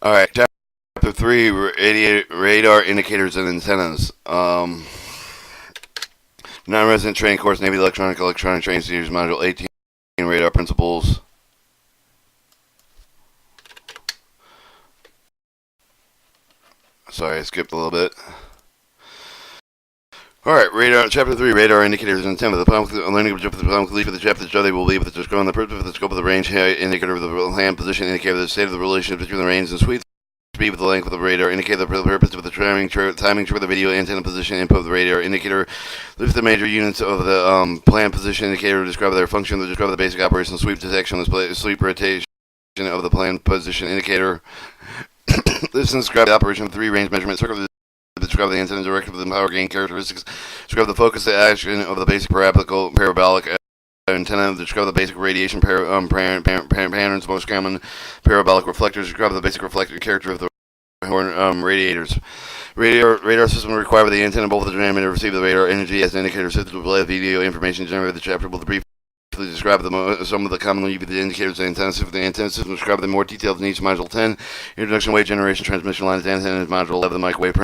Alright, Chapter 3 Radar Indicators and Antennas. Non-resident training course, Navy Electronic Training Series, Module 18, Radar Principles. Sorry, I skipped a little bit. Alright, Chapter 3, Radar Indicators and Antennas. The learning of the complete for the chapter study will leave with the scope and the purpose of the scope of the range indicator of the land position indicator of the state of the relationship between the range and sweep speed with the length of the radar indicator, the purpose of the timing for the video antenna position input of the radar indicator, lift the major units of the plan position indicator, describe their function, describe the basic operation, sweep detection, display, sweep rotation of the plan position indicator. Listen, describe the operation of 3 range measurement circle. Describe the antenna directive of the power gain characteristics. Describe the focus to action of the basic parabolic antenna. Describe the basic radiation patterns, most common parabolic reflectors. Describe the basic reflector character of the horn radiators. Radar system required by the antenna both the transmitter to receive the radar energy as an indicator system to display the video information generated. The chapter will briefly describe some of the commonly used indicators of the antenna system. Describe the more detailed needs. Module 10, introduction, wave generation, transmission lines, antennas. Module 11, the microwave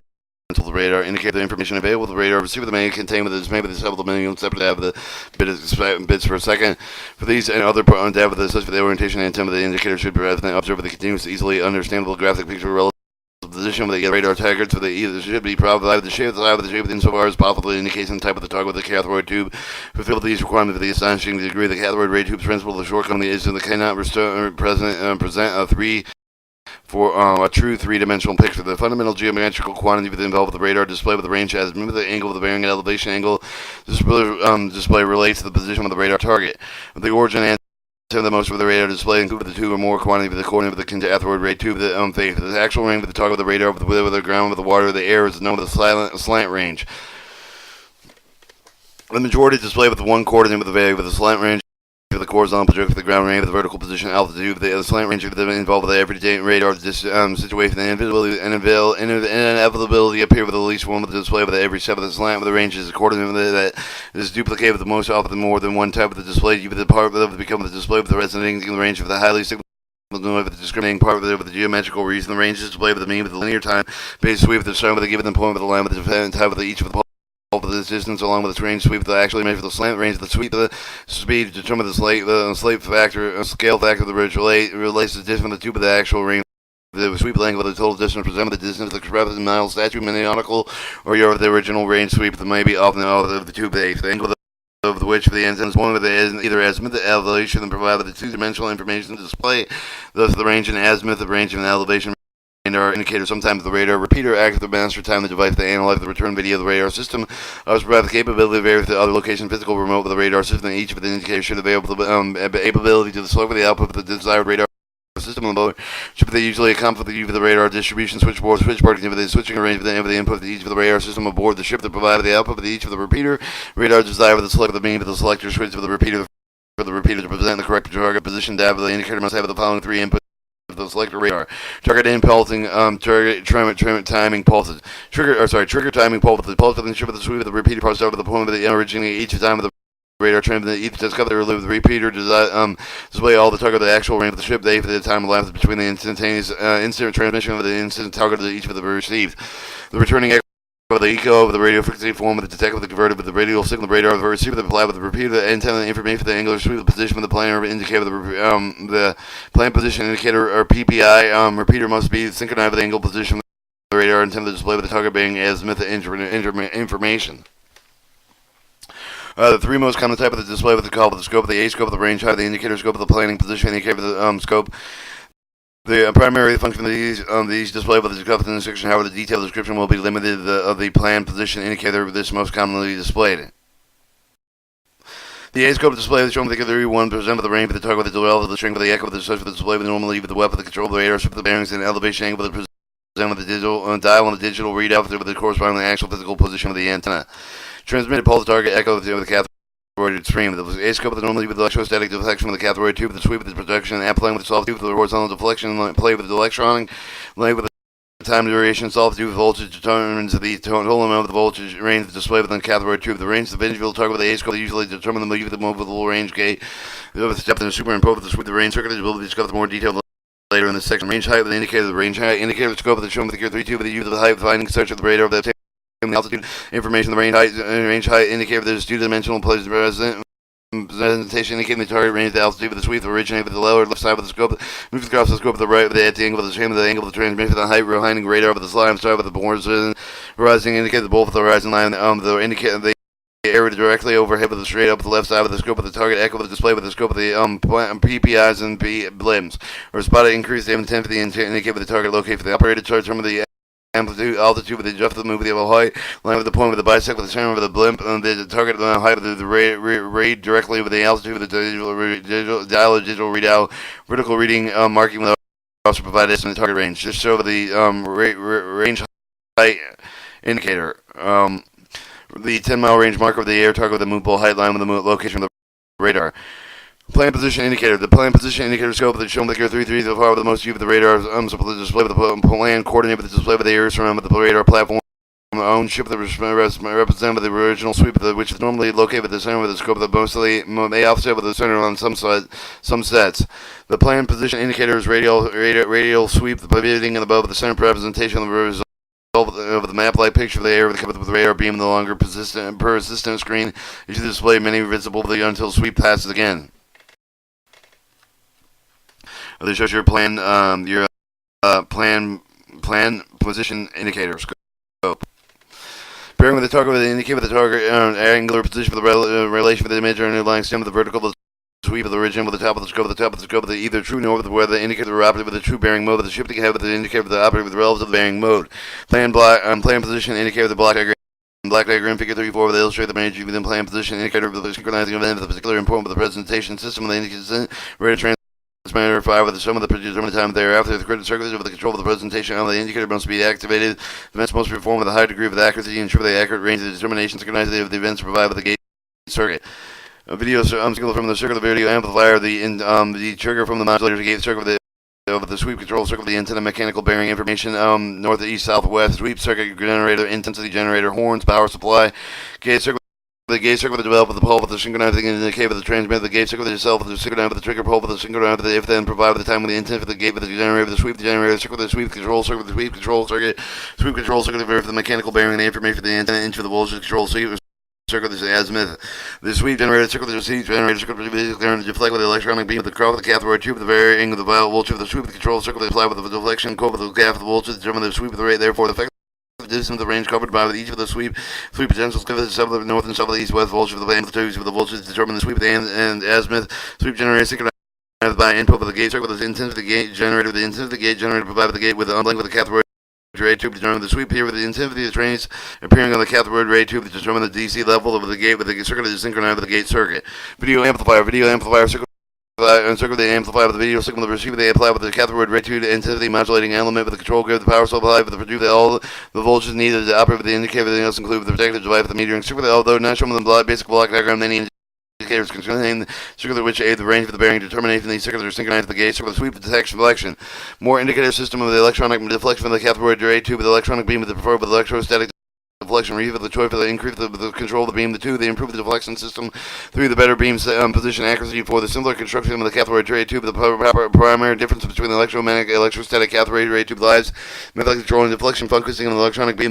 the radar indicate the information available. The radar receiver may contain with this maybe several million separate data the bits per second. For these and other data with such for the orientation antenna, the indicator should provide the observer the continuous, easily understandable graphic picture relative position with the radar targets for the either should be provided the shape of the shape insofar as possible indication the type of the target with the cathode tube. Fulfill these requirements for the astonishing degree. The cathode ray tube's principle, the shortcoming is that they cannot present a true three-dimensional picture. The fundamental geometrical quantity involved with the radar display with the range azimuth, the angle of the bearing and elevation angle display relates to the position of the radar target. The origin and the most of the radar display include the 2 or more quantity of the coordinate of the cathode ray tube. The actual range of the target of the radar with the ground, with the water, the air is known as the slant range. The majority display with the 1 coordinate with the slant range. The horizontal projection for the ground range, the vertical position, altitude, the slant range of the involved with the everyday radar situation, and inevitability appear with at least one with the display with every step of the slant with the range is according to that is duplicated with the most often more than one type of the display. Even the part of the become the display with the resonating in the range of the highly signal with the discriminating part with the geometrical reason. The range is displayed with the mean with the linear time based sweep with the start with the given point with the line with the dependent type with each of the of this distance along with its range sweep to actually measure the slant range of the sweep the speed to determine the slate factor scale factor of the ridge relates the distance of the tube of the actual range the sweep length of the total distance presented the distance of the expressed in miles statute nautical or your of the original range sweep that may be often of the tube base the angle of which the antenna is one with the either azimuth the elevation and provide the 2-dimensional information display thus the range and azimuth the range and elevation radar indicator. Sometimes the radar repeater acts the master time the device to analyze the return video of the radar system. Others provide the capability to vary with the other location physical remote with the radar system. Each of the indicators should have able the ability to select the output of the desired radar system on the board. Should be usually a conflict with the radar distribution switchboard the switching arrangement of the input of each of the radar system aboard the ship that provided the output of each of the repeater radar desired with the select of the beam of the selector switch of the repeater for the repeater to present the correct target position data. The indicator must have the following 3 inputs. The selector radar target impulsing target timing pulses trigger timing pulse the pulse of the ship of the sweep of the repeater pulse out of the point of the originating each time of the radar transmit each discover the repeater display all the target of the actual range of the ship they for the time elapsed between the instantaneous instant transmission of the instant target of each of the received the returning of the echo of the radio frequency form with the detector with the converted with the radial signal radar of the receiver that applied with the repeater the antenna information for the angular sweep the position of the planar indicator the plan position indicator or PPI repeater must be synchronized with the angle position of the radar antenna to display with the target being azimuth information. The 3 most common type of the display with the call with the scope of the A scope of the range height the indicator scope of the planning position indicator of the scope. The primary function of these display with the description section, however, the detailed description will be limited of the plan position indicator this most commonly displayed. The A-scope display is shown with the 31% of the range of the target with the dual of the string of the echo with the source with the display with normally with the weapon, the control of the radar, with the bearings and elevation angle with the present with the digital dial on the digital readout with the corresponding actual physical position of the antenna. Transmitted pulse target echo with the cathode stream. The A-scope with normally with the electrostatic deflection with the cathode tube, the sweep with the projection, and applying with the soft tube with the horizontal deflection, play with the electronic, lay with the time duration, soft tube voltage determines the total amount of the voltage range of the display within the cathode tube. The range of the individual target with the A-scope usually determine the movable range gate. The step in the superimpose with the range circuit will be discussed more detailed later in this section. Range height with the indicator. The range height indicator the scope of the shown with the gear 3-2 with the use of the height, finding search of the radar of the altitude information. The range height indicator. There's two-dimensional presentation indicating the target range, the altitude of the sweep, the originate with the lower left side of the scope, moves across the scope of the right with the angle of the same with the angle of the transmission, the height, behind radar with the slime side with the horizon rising indicate the both of the horizon line, the indicator the area directly overhead with the straight up the left side of the scope of the target, echo with the display with the scope of the PPIs and blims, or spot increase the intensity indicate with the target locate for the operator chart term of the amplitude, altitude with the adjust the move with the height, line with the point with the bisect with the center with the blimp, and the target height with the rate directly with the altitude with the digital readout, vertical reading marking will also provide estimate target range. Just show the range height indicator. The 10-mile range marker of the air target with the movable height line with the location of the radar. Plan position indicator. The plan position indicator scope of the shown with the gear 3-3 the far with the most view of the radar display with the plan coordinate with the display with the air surround with the radar platform. Own ship that represent with the original sweep which is normally located with the center with the scope of the mostly may offset with the center on some sets. The plan position indicator is radial sweep the pivoting and above the center representation of the result of the map-like picture of the air with the radar beam the longer persistent screen is to display many visible until sweep passes again. This shows your plan position indicator scope. Bearing with the target with the indicator with the target angular position for the relation with the image or underlying stem with the vertical sweep of the origin with the top of the scope of the either true north with where the indicator the operative with the true bearing mode of the ship head with the indicator with the operative with the relative bearing mode. Plan position indicator with the block diagram figure 34 with the illustrate the range within plan position indicator with the synchronizing event with the particular important with the presentation system with the indicator radar transmitter 5 with the sum of the determined time thereafter the critical circuit with the control of the presentation on the indicator must be activated. The events must be performed with a high degree of accuracy ensure the accurate range of the determination synchronization of the events provided with the gate circuit. A video signal from the circuit of the video amplifier, the trigger from the modulator gate circuit of the sweep control circuit of the antenna mechanical bearing information north, east, southwest sweep circuit generator intensity generator horns power supply gate circuit. The gate circuit with the develop with the pole with the synchronizing indicator with the transmit the gate circuit with itself with the synchronize with the trigger pole with the synchronize with the if then provide with the time with the intent for the gate with the generator with the sweep circuit with the sweep control circuit with the sweep control circuit for the mechanical bearing the information for the antenna inch for the voltage control circuit the azimuth. The sweep generator circuit the seat generator circuit with the deflect with the electronic beam with the cross with the cathode tube with the varying of the voltage of the sweep with the control circuit with the apply with the deflection code with the gap of the voltage determine the sweep with the rate therefore the effect distance of the range covered by each of the sweep potentials give the south, north and south, east, west voltage of the amplitudes of the voltage determine the sweep and azimuth sweep generator synchronized by input with the gate circuit with the intensity of the gate generator provided with the gate with the unlink with the cathode ray tube to determine the sweep here with the intensity of the trains appearing on the cathode ray tube to determine the DC level of the gate with the circuit is synchronized with the gate circuit. Video amplifier circuit circuit the amplifier with the video signal the receiver they apply with the cathode ray tube intensity modulating element with the control grid the power supply with the produce all the voltages needed to operate with the indicator everything else included with the protective device with the metering circuit although not shown with the basic block diagram many indicators contain the circular which aid the range of the bearing determination these circuits are synchronized with the gate circuit with sweep detection selection more indicator system of the electronic deflection of the cathode ray tube with the electronic beam with the preferred with electrostatic deflection, read the choice for the increase the control of the beam, the 2, they improve the deflection system, 3, the better beam position accuracy, 4, the simpler construction of the cathode ray tube, the primary difference between the electrostatic cathode ray tube lies, method control and deflection focusing on the electronic beam,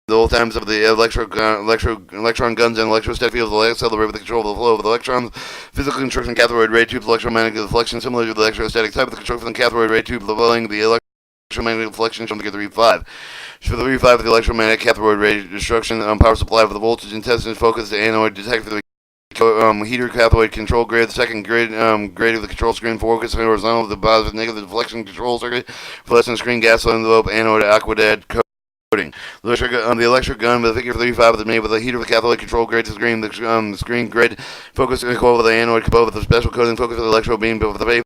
the whole times of the electron guns and electrostatic fields will accelerate with the control of the flow of the electrons, physical construction cathode ray tube, electromagnetic deflection similar to the electrostatic type of the construction of the cathode ray tube, leveling the electromagnetic deflection shown to get 3.5. For the 3.5 of the electromagnetic cathode ray destruction power supply for the voltage intensity focus the anode detect for the heater cathode control grid, the second grid of the control screen focus horizontal the positive negative deflection control circuit, fluorescent screen gas envelope anode aquadad coating. The electric gun with the figure 35 is made with a heater with cathode control grid to screen the screen grid focus coil with the anode coil with the special coating focus with the electro beam but with the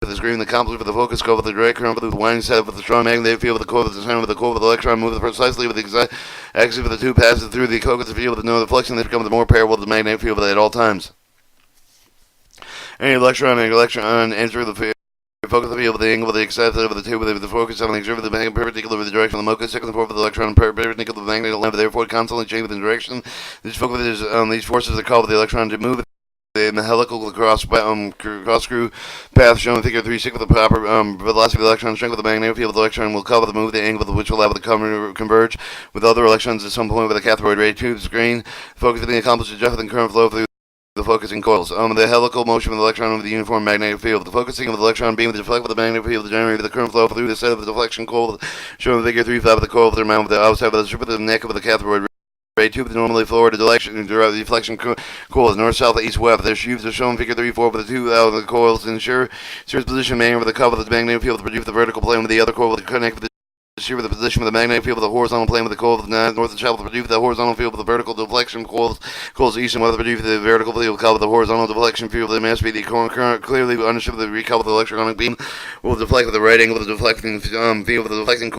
the screen, the complement with the focus coil with the direct current with the winding set with the strong magnetic field with the coil with the center with the coil with the electron move precisely with the exact axis of the two passes through the coil with the field with no deflection they become the more parallel to the magnetic field at all times. Any electron enter the field. Focus the field with the angle with the excessive of the two with the focus on the exert with the magnet perpendicular with the direction of the mocha, second and fourth with the electron perpendicular with the magnetic lamp, therefore constantly change with the direction. These forces are called with the electron to move. The in the helical cross screw path shown in figure 3 stick with the proper velocity of the electron, strength of the magnetic field of the electron will cover the move the angle with which will allow the converge with other electrons at some point with a cathode ray tube screen. Focus being accomplished is just the current flow through the focusing coils. The helical motion of the electron over the uniform magnetic field. The focusing of the electron beam with the deflect of the magnetic field to generate the current flow through the set of the deflection coil shown in figure 3-5 of the coil with the mount with the outside of the strip of the neck of the cathode ray tube. The normally forward deflection coils north-south east-west. Their sheaves are shown in figure 3-4 with the two out of the coils to ensure serious position manual over the cover of the magnetic field to produce the vertical plane with the other coil with the connect with the shear with the position of the magnetic field with the horizontal plane with the coil with the north and south to produce the horizontal field with the vertical deflection coils east and west to produce the vertical field with the horizontal deflection field. There must be the current clearly understood the recouple of the electronic beam will deflect with the right angle with the deflecting field with the deflecting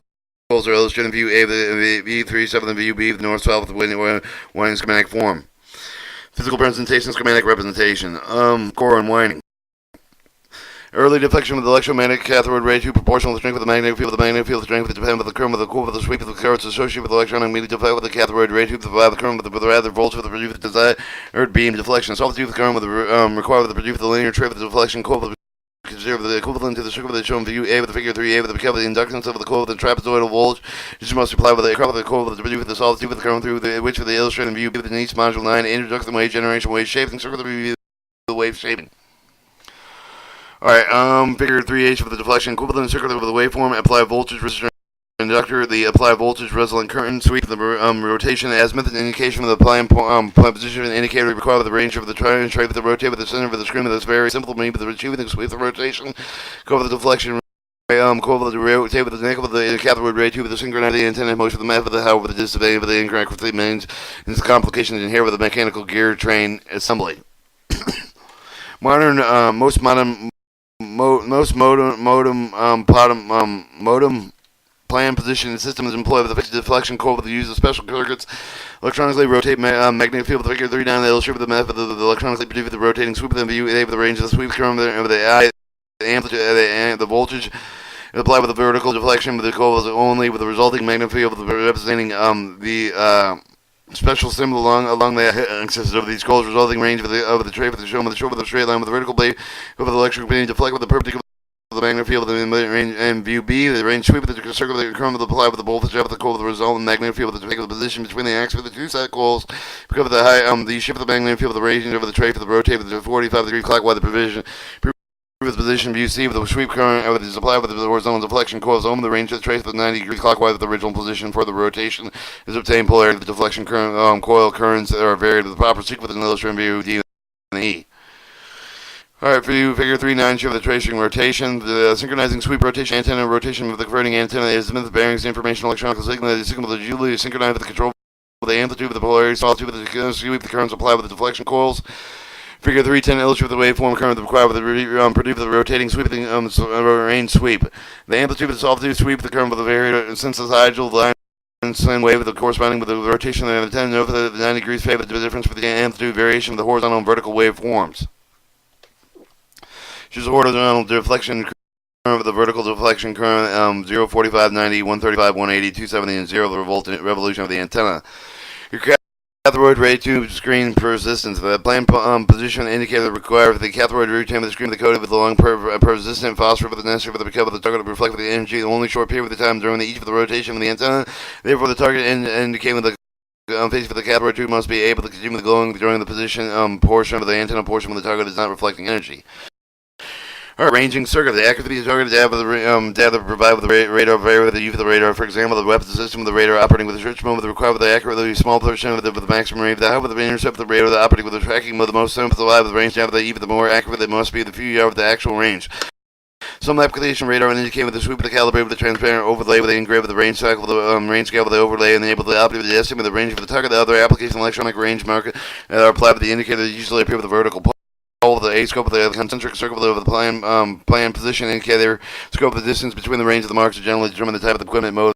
coils are illustrated in view A, the V37 and view B, the north-south with the winding schematic form. Physical presentation, schematic representation. Core unwinding. Early deflection with the electromagnetic cathode ray tube proportional to the strength of the magnetic field. The magnetic field strength is dependent on the current of the core of the sweep of the currents associated with the electron immediately deflect with the cathode ray tube to provide the current with the rather voltage with the produce the desired beam deflection. Solve the current with the required with the produce the linear tray with the deflection core. Consider the equivalent to the circuit that shown view A with the figure 3A with the cable the inductance of the coil with the trapezoidal voltage. This must apply with the coil with the coil with the produce with the solid tube with the current through which with the illustrated view B with the Neets module 9 introduction wave generation wave shaping circuit the review the wave shaping. Alright, figure 3H with the deflection equivalent circuit with the waveform, apply voltage resistor inductor, the apply voltage resonant current, sweep the rotation, azimuth and indication of the applying position indicator required with the range of the tray with the rotate with the center of the screen with this very simple means with the achieving the sweep the rotation, cover the deflection, cover the rotate with the nickel with the cathode ray tube with the synchronized antenna motion with the method of however the disobeying with the incorrect with the means and the complications inherent with the mechanical gear train assembly. Modern most modem plan position system is employed with the fixed deflection coil with the use of special circuits. Electronically rotate magnetic field with the figure 3 down the illustrate with the method of the electronically produce with the rotating sweep of the view A with the range of the sweep current of the eye, the amplitude, the voltage. Apply with the vertical deflection with the coils only with the resulting magnetic field representing the special symbol along the axis of these coils, resulting range of the tray with the shown with the straight line with the vertical blade over the electric beam deflect with the perpendicular of the magnetic field in range and view B, the range sweep with the circle the current with the apply with the voltage of the coil with the resultant magnetic field with the position between the axis of the two side coils, because of the high the shift of the magnetic field with the range over the tray for the rotate with the 45-degree clockwise the provision. With position view C with the sweep current with the supply with the horizontal deflection coils over the range of the trace with 90 degrees clockwise with the original position for the rotation is obtained polarity of the deflection current coil currents are varied with the proper sequence in illustrated view D and E. Alright, for you, figure 3-9 show the tracing rotation. The synchronizing sweep rotation antenna rotation with the converting antenna is the bearings information electronic signal that is signal to duly synchronized with the control with the amplitude with the polarity solid tube with the sweep the currents applied with the deflection coils. Figure 310 illustrates the waveform current required with the produce with the rotating sweep the range sweep. The amplitude of the solid tube sweep the current with the varied synthesized line sine wave with the corresponding with the rotation of the antenna over the 90 degrees favor the difference with the amplitude variation of the horizontal and vertical waveforms. Choose the horizontal deflection current with the vertical deflection current 0, 45, 90, 135, 180, 270, and 0 the revolution of the antenna. Your cathode ray tube screen persistence. The planned position indicator required for the cathode ray tube of the screen with the coated with the long persistent phosphor with the necessary for the recover the target to reflect with the energy only short period of the time during each of the rotation of the antenna. Therefore, the target indicating with the face for the cathode tube must be able to continue the glowing during the position portion of the antenna portion when the target is not reflecting energy. Alright, ranging circuit. The accuracy of the target data provided with the radar vary with the use of the radar. For example, the weapon system with the radar operating with the search mode with the required with the accurately small portion with the maximum range. The higher with the intercept with the radar operating with the tracking mode, the most simple with the range with the even the more accurate they must be the few yards with the actual range. Some application radar indicate with the sweep of the calibrate with the transparent overlay with the engraved with the range cycle with the range scale with the overlay and able to operate with the estimate of the range of the target. The other application electronic range marker are applied with the indicator that usually appear with the vertical pole. The A scope of the concentric circle of the plan position indicator scope of the distance between the range of the marks to generally determine the type of equipment mode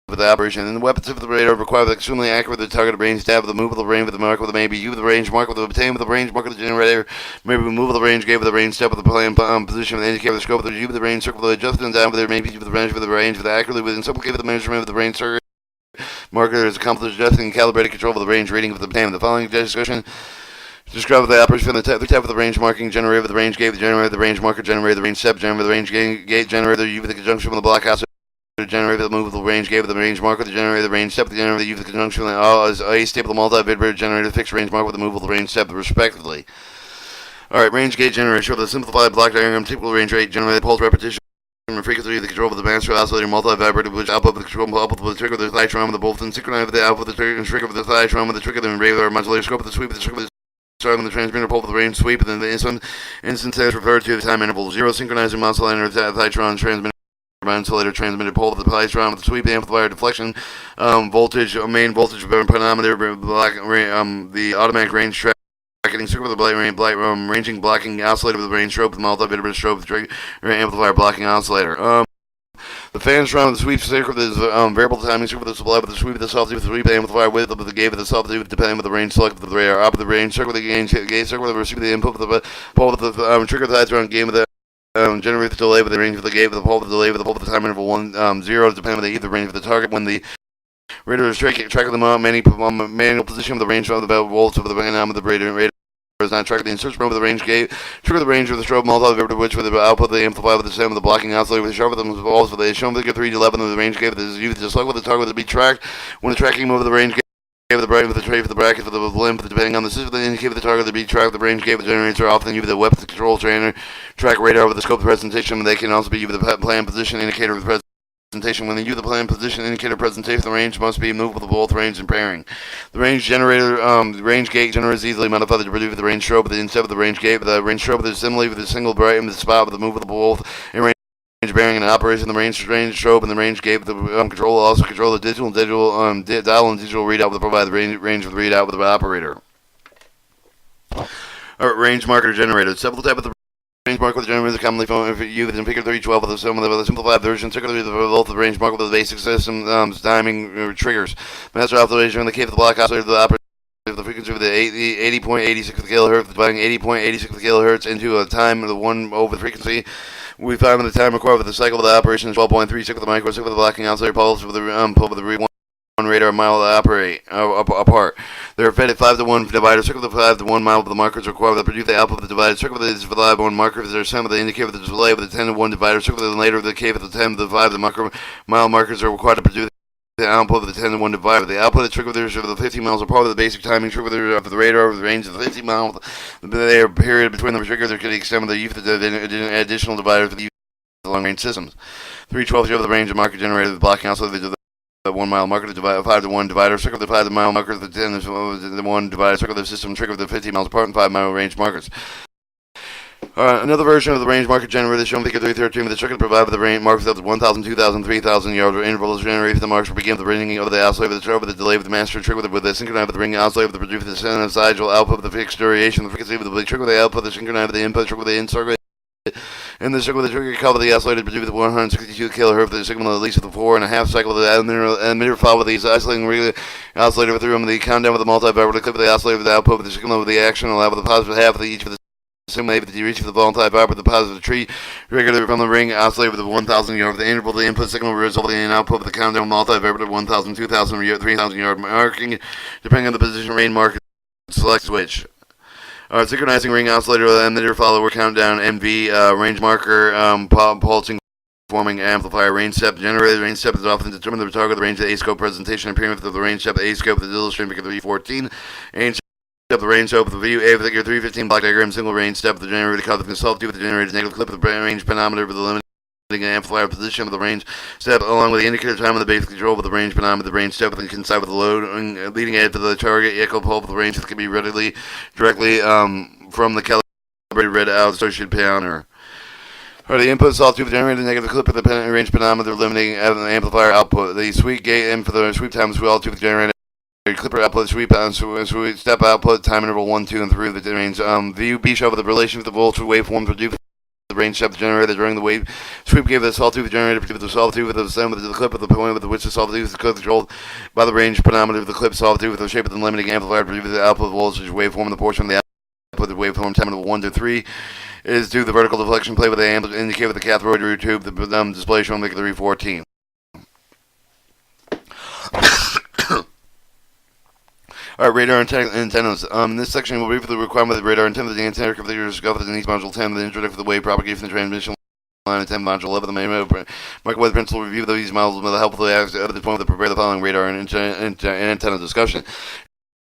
of the operation. And the weapons of the radar require the extremely accurate the target range stab with the movable range with the mark with the maybe U with the range mark with the obtain with the range mark with the generator maybe remove the range gave with the range step with the plan position with the indicator the scope with the U with the range circle with the adjustment down with the maybe with the range with the range with the accurately within supplicate with the measurement of the range circuit marker is accomplished adjusting and calibrated control of the range reading of the plan. The following discussion Describe the operation from the type of the range marking generator, the range gate, the generator, the range marker generator, the range step generator, the range gate generator, the U with the conjunction with the block house. The generator, the movable range gate, the range marker, the generator, the range step, the generator, the U with the conjunction with a stable multi-vibrator generator, the fixed range marker with the movable range step, respectively. Alright, range gate generator. Show the simplified block diagram, typical range rate, generator, pulse repetition, and frequency, the control of the master oscillator, multi-vibrator, which output of the control, output of the trigger, the thigh with the bolt, and synchronize with the output of the trigger, and trigger with the thigh with the trigger, the regular modulator, scope of the sweep, the scope of the starting the transmitter, pole of the range sweep, and then the instance referred to the time interval 0, synchronizing oscillator, thitron, transmitter, oscillator, transmitted pole of the thitron with the sweep, the amplifier, deflection, voltage, main voltage, panometer, the automatic range track. Circle with the ranging blocking oscillator with the range strobe, with the multi-vibrator strobe, with the trigger amplifier blocking oscillator. The fan surround with the sweep circle with the variable timing circle with the supply with the sweep with the soft with the sweep amplifier with the gate with the soft depending on the range select with the radar up with the range circle with the gate circle with the receiver the input with the pole with the trigger the thrown game with the generate the delay with the range of the gate with the pole with the delay with the pole with the time interval 1 0 depending on the range of the target when the radar is tracking the manual position of the range of the volts of the of the radar is not tracked the insert mode with the range gate, trigger the range of the strobe multi-vibrator which with the output of the amplifier with the same with the blocking oscillator with the sharp with the balls with the shown figure 3 to 11 of the range gate with the U just like with the target to be tracked when the tracking mode of the range gate with the bracket with the tray for the bracket for the limb depending on the system the indicator with the target to be tracked the range gate with the generator often you with the weapon control trainer track radar with the scope of the presentation they can also be with the plan position indicator with the presentation. When they use the plan position indicator presentation, the range must be moved with both range and pairing. The range generator, the range gate generator is easily modified to produce the range strobe, but instead of the range gate, the range strobe is similarly with a single bright in the spot with the move of the both and range bearing and operation. The range strobe and the range gate, the control will also control the dial and digital readout to provide the range of the readout with the operator. Range marker generator. Several types of the range marker with the generator is commonly found used in Figure 312 with a simplified version, particularly the result of the range marker with the basic system timing triggers. Master oscillation in the case of the block oscillator, the operator the frequency of the 80.86 kHz, dividing 80.86 kHz into a time of the 1 over the frequency. We find that the time required for the cycle of the operation is 12.36 with the microsecond with the blocking oscillator pulse with the one radar mile operate apart. They're fed at 5 to 1 divider circle. The 5 to 1 mile of the markers required to produce the output of the divided circle. This is for the 5 to 1 marker. If there's some of the indicator of the display with the 10 to 1 divider circle, then later the cave of the 10 to the 5 the mile markers are required to produce the output of the 10 to 1 divider. The output of the trigger of the 50 miles apart of the basic timing trigger of the radar over the range of the 50 miles. The period between the trigger there could extend with the use of the additional divider for the use of the long range systems. 312 show the range of marker generated with blocking also the 1 mile marker, the 5 to 1 divider, circle the 5 to mile marker, the 10 to 1 divider, circle the system trigger the 50 miles apart and 5 mile range markers. Another version of the range marker generator is shown in Figure 313 with the circuit provided with the range markers up to 1,000, 2,000, 3,000 yards or intervals generated. The markers will begin with the ringing of the oscillator with the strobe with the delay with the master trigger with the synchronized with the ringing oscillator with the producer with the sinusoidal output with the fixed duration, the frequency with the trigger with the output, the synchronized with the input trigger with the in-circuit. In the circle, the trigger couple of the oscillator produced with 162 kHz, the signal at least with the 4.5 cycle of the emitter followed with the oscillating oscillator with the room, the countdown with the multi-vibrator clip of the oscillator with the output with the signal with the action, allow with the positive half of the each with the simulate with the reach of the multi-vibrator with the positive tree, trigger from the ring, oscillator with the 1,000 yard with the interval, the input signal resulting in output with the countdown multi-vibrator 1,000, 2,000, 3,000 yard marking, depending on the position range marker, select switch. Synchronizing ring oscillator emitter follower countdown MV range marker pulsing forming amplifier range step generator range step is often determined the target the range of the A scope presentation appearance of the range step A scope the digital stream figure 314 range step the range scope the view A figure 315 block diagram single range step the generator cut the consult with the generator's negative clip of the range panometer with the limiting amplifier position of the range step along with the indicator time of the basic control with the range panometer the range step with the coincide with the load leading edge to the target echo pole of the range that can be readily directly from the calibrated read out associated panometer. The input is all to the generator negative clip of the range panometer limiting amplifier output. The sweep gate and for the sweep time is all to the generator clipper output sweep step output time interval 1, 2, and 3 of the range. View B show with the relation with the voltage waveform produced the range step generator during the wave sweep gave the sawtooth generator with the sawtooth with the stem with the clip of the point with which the sawtooth is controlled by the range panometer with the clip sawtooth with the shape of the limiting amplifier to produce the output voltage waveform. The portion of the output of the waveform time interval 1 to 3 is due to the vertical deflection plate with the indicator with the cathode ray tube. The display shown in Figure 314. Alright, radar antennas. In this section, we'll briefly the requirement of the radar antenna, the antenna configures the Neets module 10, the introduction of the wave propagation and transmission line and 10 module 11, the main microwave principal review of these models with the help of the point to prepare the following radar and antenna discussion.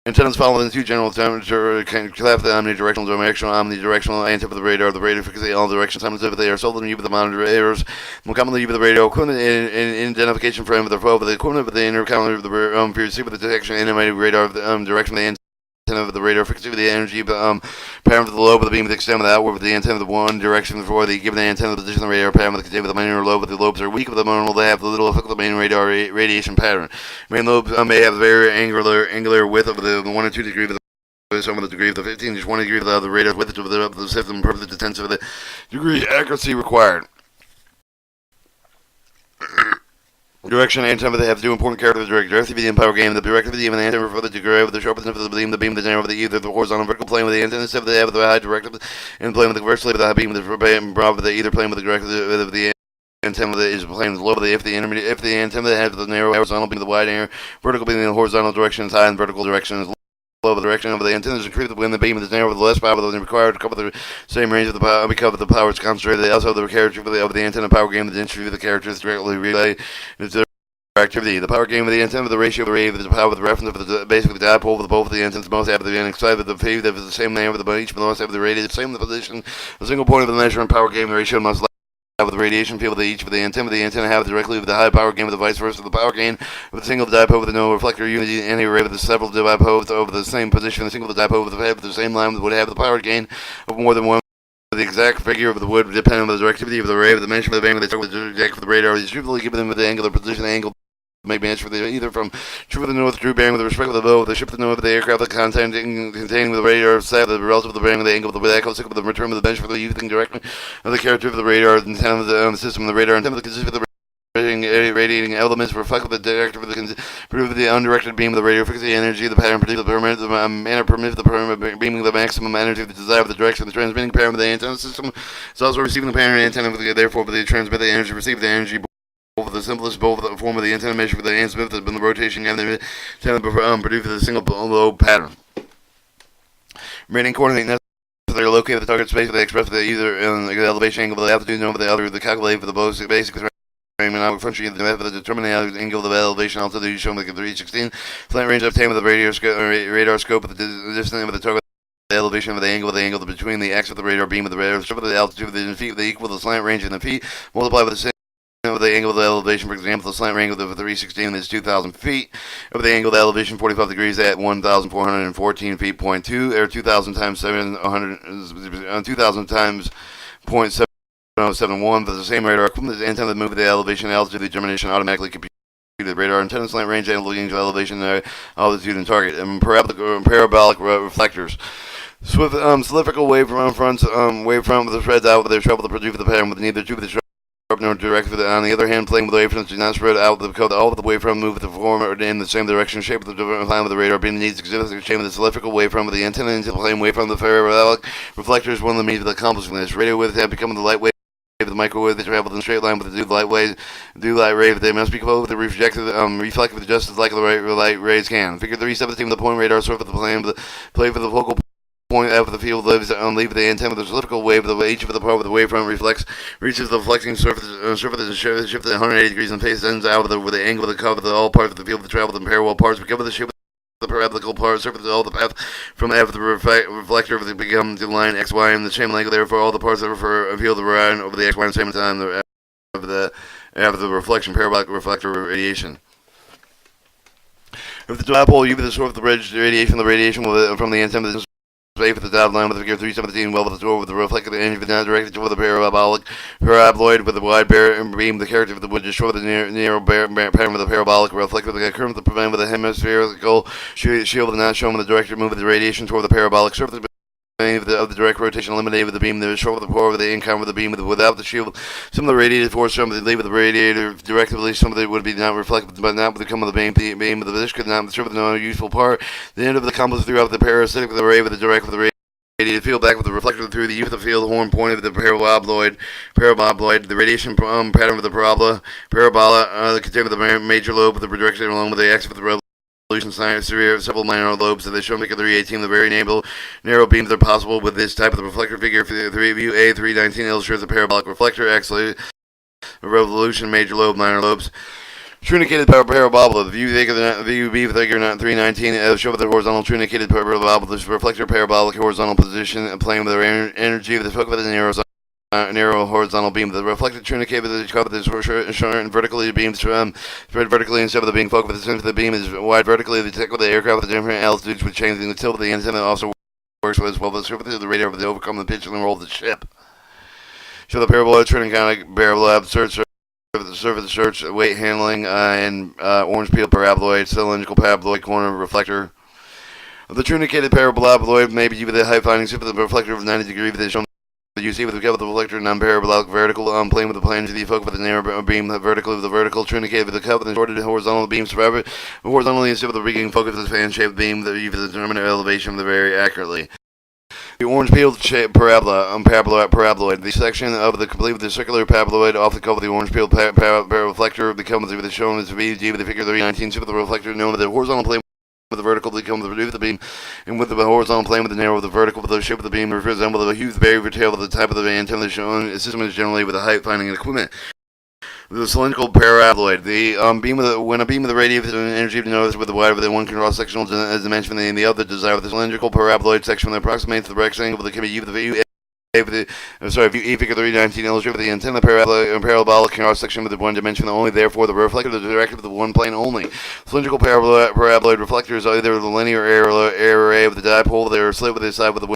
Antennas fall within two general temperature class the omnidirectional, omnidirectional antenna of the radar. The radar frequency all directions simultaneously. They are sold in the monitor errors. More commonly used the radio equipment in identification frame of the flow of the equipment of the inner calendar of the period with the detection animated radar of the direction of the antenna of the radar frequency with the energy pattern of the lobe of the beam with the extent of the outward with the antenna of the one direction for the given antenna the position of the radar pattern with the containment of the minor lobe. If the lobes are weak of the normal, they have the little effect of the main radar radiation pattern. Main lobes may have a very angular width of the 1 or 2 degree of the some of the degree of the 15 to 20 degree of the radar width of the system perfect the tenth of the degree accuracy required. Direction antenna they have two important characters: directivity and power gain. The directivity of an antenna for the degree of the sharpness of the beam the narrow of the either the horizontal vertical plane with the antenna instead of they have the high directive and plane with the conversely with the high beam with the either plane with the directive of the antenna that is plane with low if the antenna that has the narrow horizontal beam the wide air vertical beam in the horizontal direction is high and vertical direction is low. The direction of the antenna is increased when the beam is narrow with less power than required to cover the same range of the power because the power is concentrated. They also have the character of the antenna power gain the density of the characters directly relay to activity. The power gain of the antenna of the ratio of the ray of the power with the reference of the basically the dipole with both of the antennas most have the excited with the phase that is the same name with the each most have the radius the same the position the single point of the measurement power gain the ratio must have the radiation field of each of the antenna have directly with the high power gain with the vice versa. The power gain of the single dipole with the no reflector unity any array with the several dipoles over the same position. The single dipole with the same line would have the power gain of more than one. The exact figure of the wood depending on the directivity of the array of the measurement of the angle they with the jack of the radar is usually given them with the angular position angle. May be answered either from true of the north, true bearing with respect to the bow, the ship to the north of the aircraft, the containing with the radar, side the relative of the bearing of the angle of the echo, sick of the return of the bench for the using direction of the character of the radar, the antenna of the system of the radar, antenna consists of the radiating elements reflect the director of the prove the undirected beam of the radio frequency energy, the pattern predicts the permanent, the manner permits the permanent beaming the maximum energy of the desire of the direction of the transmitting pattern of the antenna system. It's also receiving the pattern antenna, therefore, the transmit the energy, receive the energy. Both the simplest form of the antenna measure for the transmit has been the rotation and the antenna produced a single lobe pattern. Remaining coordinate necessary located the target space they express the either in the elevation angle of the altitude over the other the calculate for the basic frame and out front sheet the method of determining the angle of the elevation altitude shown like the 316 slant range of 10 with the radar scope of the distance of the target. The elevation of the angle between the axis of the radar beam of the radar scope of the altitude of the feet equal to the slant range in the feet multiplied with the same of the angle of the elevation. For example, the slant range of the 316 is 2,000 feet. Over the angle of the elevation 45 degrees at 1,414 feet, 0.2, or 2,000 times 2,000 times 0.7071. For the same radar equipment, the antenna that move the elevation and altitude determination automatically computed. The radar antenna slant range and elevation, altitude, and target. And parabolic reflectors. Cylindrical wavefront with the threads out with their trouble to produce the pattern with neither two of the nor direct with it. On the other hand, playing with the wavefronts do not spread out the code. All of the wavefront move with the form or in the same direction. Shape of the line with the radar beam needs exhibits the shape of the cylindrical wavefront with the antenna into the plane wavefront. The parabolic reflector is one of the means of accomplishing this. Radio waves have become the light wave. The microwave they travel in a straight line with the light ray. They must be close with the reflective just as like the light rays can. Figure 317 the point radar surface of the plane for the focal point after the field leave the antenna with the cylindrical wave of each of the part of the wavefront reaches the reflecting surface shifted 180 degrees and face ends out with the angle of the cover of all parts of the field of travel in parallel parts. We cover the shape the parabolical part surface all the path from after the reflector of the become the line XY and the same length. Therefore, all the parts that refer appeal the line over the XY at the same time after the reflection parabolic reflector radiation. If the dipole you the source of the radiation from the antenna for the dotted line with the figure 317 well with the door with the reflected energy not directed toward the paraboloid with the wide beam the character of the wood just short of the narrow pattern with the parabolic reflected with the current to prevent with the hemispherical shield not shown with the directed move of the radiation toward the parabolic surface of the direct rotation eliminated with the beam that short with the pore with the income with the beam without the shield. Some of the radiated force, some of the leave with the radiator directly, some of it would be not reflected, but not with the come of the beam of the this could not serve no useful part. The end of the complex throughout the parasitic with the ray with the direct with the radiated field back with the reflector through the use of the field horn pointed with the paraboloid, the radiation pattern with the parabola, contained with the major lobe with the direction along with the axis of the resolution science theory of several minor lobes that they show make a 318 the very narrow beams that are possible with this type of the reflector figure. 3 view A319 illustrates a parabolic reflector. Actually, revolution, major lobe, minor lobes. Truncated parabola. The view B figure 319 show the horizontal truncated parabola. This reflector parabolic horizontal position playing with their energy. The focus of the narrow horizontal beam. The reflected truncated with the cover is shown vertically. Beams spread vertically instead of the being focused. The center of the beam is wide vertically. The tech with the aircraft with different altitudes with changing the tilt of the antenna also works as well. The surface of the radar to overcome the pitch and roll of the ship. Show the parabola truncated parabola search. The surface search, weight handling, and orange peel paraboloid, cylindrical paraboloid corner reflector. The truncated paraboloid may be with a high finding surface of the reflector of 90 degrees. They shown you see with the reflector non-parabolic vertical plane with the plane to the focus with the narrow beam vertically with the vertical truncated with the cup with the shorted horizontal beams forever horizontally instead of the beginning focus of the fan-shaped beam that you determine the elevation of the very accurately. The orange peeled shaped paraboloid. The section of the complete with the circular paraboloid off the cover of the orange peeled reflector becomes with the shown as VG with the figure 319 with the reflector known with the horizontal plane with the vertical becomes the reduce the beam, and with the horizontal plane with the narrow with the vertical with the shape of the beam resemble the huge barrier tail of the type of the antenna shown. The system is generally with a height finding equipment. The cylindrical paraboloid. The beam with when a beam with the radius and energy noticed with the wider than one cross sectional dimension than the other desire. The cylindrical paraboloid section that approximates the rectangle with the view of the view. View figure 319 illustrates the antenna parabolic cross section with the one dimension only. Therefore, the reflector is directed to the one plane only. Cylindrical paraboloid reflectors are either the linear array of the dipole. They are slit with the side with the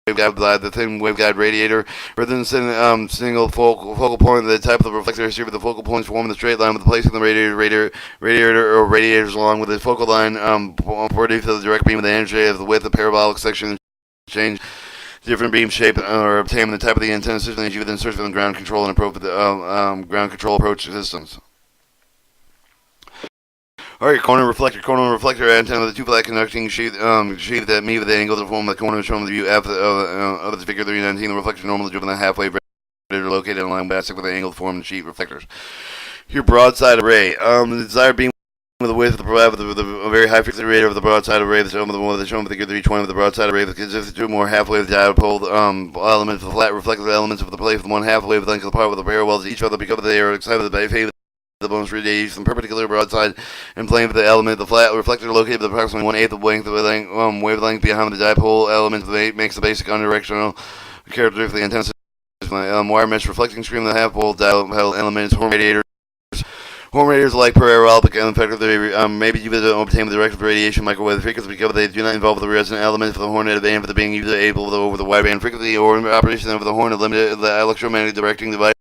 waveguide, the thin waveguide radiator, rather than single focal point. The type of the reflector is here with the focal points forming the straight line with the placing the radiator or radiators along with the focal line produce the direct beam of the energy of the width of the parabolic section change different beam shape or obtain the type of the antenna system that you then search for the ground control and approach ground control approach systems. Alright, corner reflector antenna with a two flat conducting sheath that meet with the angle to form the corner shown in the view F of the figure 319. The reflector normally driven the halfway radiator located in line with the angle to form the sheet reflectors. Here, broadside array. The desired beam with the width of the very high frequency radiator of the broadside array, the shown with the figure 320 with the broadside array, that consists of two more halfway of the dipole elements, the flat reflective elements of the plate with one halfway of length of the part with the parallels each other because they are excited by phase the bonus radiation perpendicular broadside and plane with the element. The flat reflector located with approximately 1/8 of the wavelength behind the dipole element makes the basic unidirectional characteristic of the antenna system. Wire mesh reflecting screen of the half pole dipole elements, horn radiators. Horn radiators like parabolic and effectively may be used to obtain the directive radiation microwave frequency because they do not involve the resonant elements of the horn at a band for the being used able to over the wideband frequency or operation of the horn of limited the electromagnetic directing device.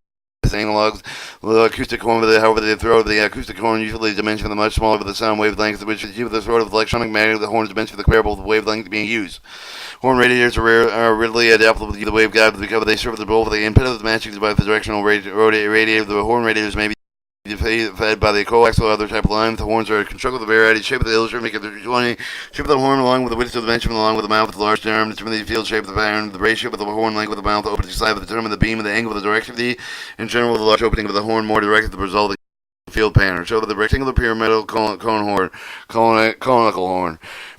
Analogs, the acoustic horn, however, the throat of the acoustic horn usually dimension the much smaller with the sound wavelength, which is due to the throat of the electronic magnetic the horn is dimension for the comparable wavelength being used. Horn radiators are readily adaptable to the waveguide because they serve the role of the impedance matching by the directional radiator. The horn radiators may be fed by the coaxial or other type of line. The horns are constructed with a variety shape of the illustrator, make it 20 shape of the horn along with the width of the dimension along with the mouth with the large arm, determine the field shape of the pattern, the ratio of the horn length with the mouth open to the side, determine the beam and the angle of the directivity. In general, the large opening of the horn more directed to the result of the field pattern. Show the rectangular pyramidal conical horn.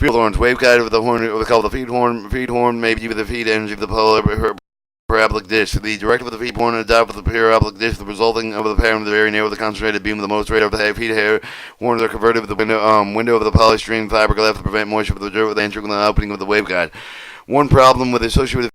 Field horns, waveguide with the horn, we call the feed horn. Feed horn may be with the feed energy of the parabolic dish. The directive of the feed horn adopted with the parabolic dish, the resulting of the pattern of the very narrow, the concentrated beam of the most rate of the feed hair horns are converted with the window of the polystyrene fiberglass to prevent moisture with the dirt with the entering the opening of the waveguide. One problem with the associated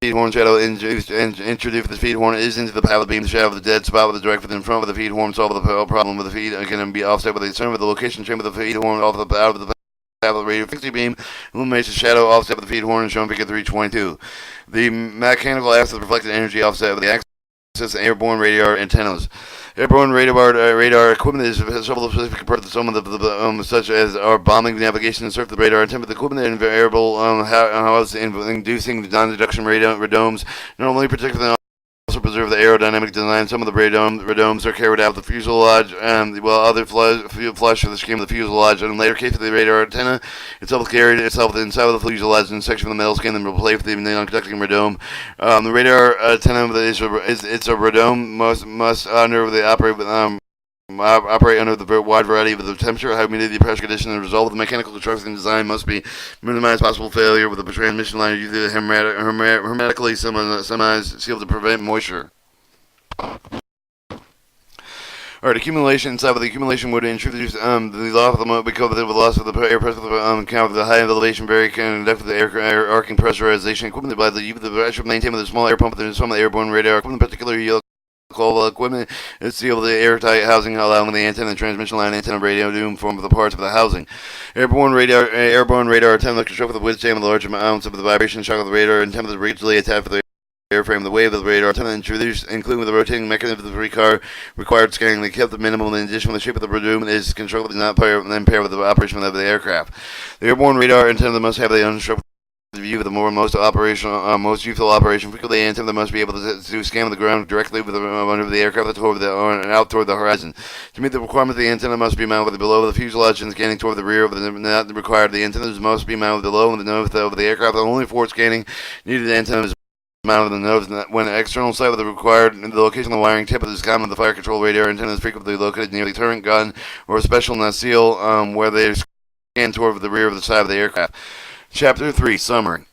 feed horn shadow introduced the feed horn is into the path of the beam. The shadow of the dead spot with the directive in front of the feed horn solve the problem with the feed can be offset with the center of the location chamber of the feed horn off the out of the of the radio frequency beam illuminates the shadow offset with the feed horn shown figure 322. The mechanical axis of reflected energy offset with the axis airborne radar antennas. Airborne radar equipment is several specific parts of some of the such as our bombing, navigation, and surf the radar antenna. The equipment and variable house inducing non-deduction radomes normally protect the also preserve the aerodynamic design. Some of the radomes are carried out of the fuselage, while other flush of the scheme of the fuselage. And in later cases, the radar antenna itself carried itself inside of the fuselage and section of the metal skin and replaced with the non-conducting radome. The radar antenna is a radome must under the operate with operate under the wide variety of the temperature, humidity, pressure conditions, and the result of the mechanical construction and design must be minimize possible failure with the transmission line usually hermetically sealed to prevent moisture. Alright, accumulation inside of the accumulation would introduce the loss of the because of the loss of the air pressure count of the high elevation very conductive the air arcing pressurization equipment by the pressure maintained with a small air pump and some airborne radar equipment, particularly call equipment is sealed the airtight housing, allowing the antenna, transmission line, antenna, radio to form the parts of the housing. Airborne radar antenna constructed with withstand large amounts of the vibration shock of the radar antenna is rigidly attached to the airframe. The wave of the radar antenna introduced, including the rotating mechanism of the required scanning, they kept the minimum. In addition, the shape of the radome is controlled and not paired with the operation of the aircraft. The airborne radar antenna must have the unstructured view of the most useful operation. Frequently, the antenna must be able to scan the ground directly with under the aircraft and out toward the horizon. To meet the requirement, the antenna must be mounted below the fuselage and scanning toward the rear of the not required. The antennas must be mounted below the nose of the aircraft. Only for scanning needed antenna is mounted on the nose. When the external site of the required, the location of the wiring tip is common. The fire control radar antenna is frequently located near the turret gun or a special nacelle where they scan toward the rear of the side of the aircraft. Chapter 3, Summary.